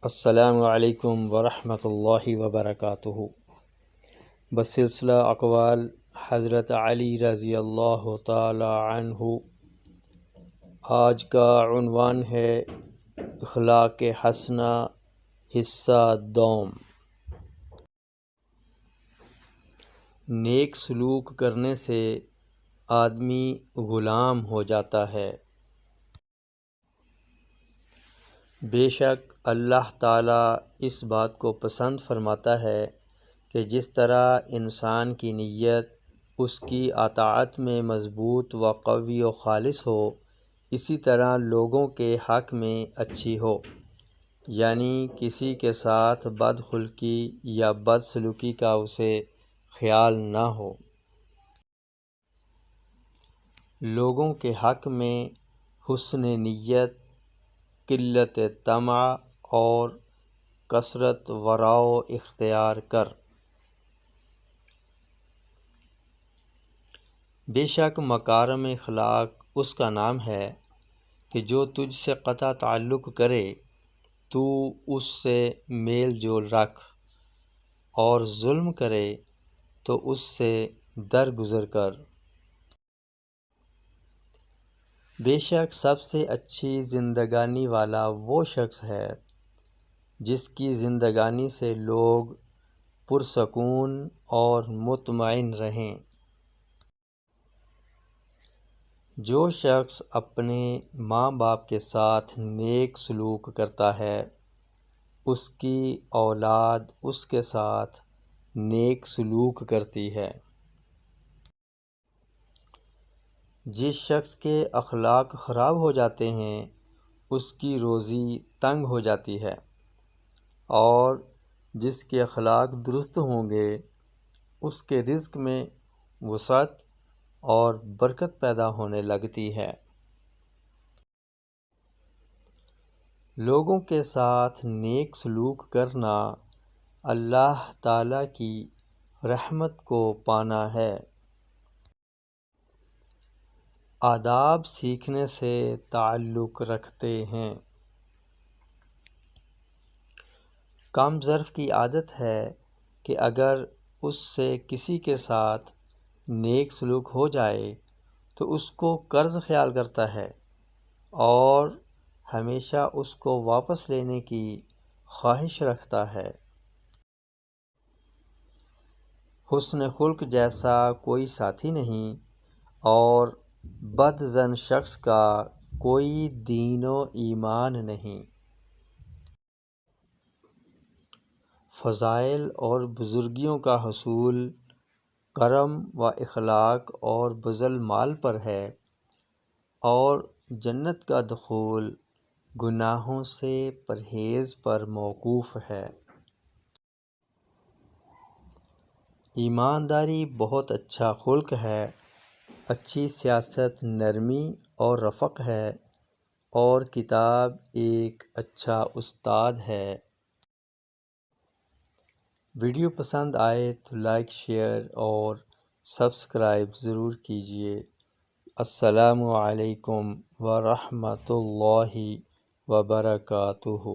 السلام علیکم ورحمۃ اللہ وبرکاتہ۔ بسلسلہ اقوال حضرت علی رضی اللہ تعالی عنہ، آج کا عنوان ہے اخلاق حسنہ حصہ دوم۔ نیک سلوک کرنے سے آدمی غلام ہو جاتا ہے۔ بے شک اللہ تعالیٰ اس بات کو پسند فرماتا ہے کہ جس طرح انسان کی نیت اس کی اطاعت میں مضبوط و قوی و خالص ہو، اسی طرح لوگوں کے حق میں اچھی ہو، یعنی کسی کے ساتھ بدخلقی یا بدسلوکی کا اسے خیال نہ ہو۔ لوگوں کے حق میں حسن نیت، قلت طمع اور کثرت ورع اختیار کر۔ بے شک مکارم اخلاق اس کا نام ہے کہ جو تجھ سے قطع تعلق کرے تو اس سے میل جول رکھ، اور ظلم کرے تو اس سے درگزر کر۔ بے شک سب سے اچھی زندگانی والا وہ شخص ہے جس کی زندگانی سے لوگ پرسکون اور مطمئن رہیں۔ جو شخص اپنے ماں باپ کے ساتھ نیک سلوک کرتا ہے، اس کی اولاد اس کے ساتھ نیک سلوک کرتی ہے۔ جس شخص کے اخلاق خراب ہو جاتے ہیں اس کی روزی تنگ ہو جاتی ہے، اور جس کے اخلاق درست ہوں گے اس کے رزق میں وسعت اور برکت پیدا ہونے لگتی ہے۔ لوگوں کے ساتھ نیک سلوک کرنا اللہ تعالیٰ کی رحمت کو پانا ہے۔ آداب سیکھنے سے تعلق رکھتے ہیں۔ کم ظرف کی عادت ہے کہ اگر اس سے کسی کے ساتھ نیک سلوک ہو جائے تو اس کو قرض خیال کرتا ہے اور ہمیشہ اس کو واپس لینے کی خواہش رکھتا ہے۔ حسن خلق جیسا کوئی ساتھی نہیں، اور بد ظن شخص کا کوئی دین و ایمان نہیں۔ فضائل اور بزرگیوں کا حصول کرم و اخلاق اور بذل مال پر ہے، اور جنت کا دخول گناہوں سے پرہیز پر موقوف ہے۔ ایمانداری بہت اچھا خلق ہے، اچھی سیاست نرمی اور رفق ہے، اور کتاب ایک اچھا استاد ہے۔ ویڈیو پسند آئے تو لائک، شیئر اور سبسکرائب ضرور کیجیے۔ السلام علیکم ورحمۃ اللہ وبرکاتہ۔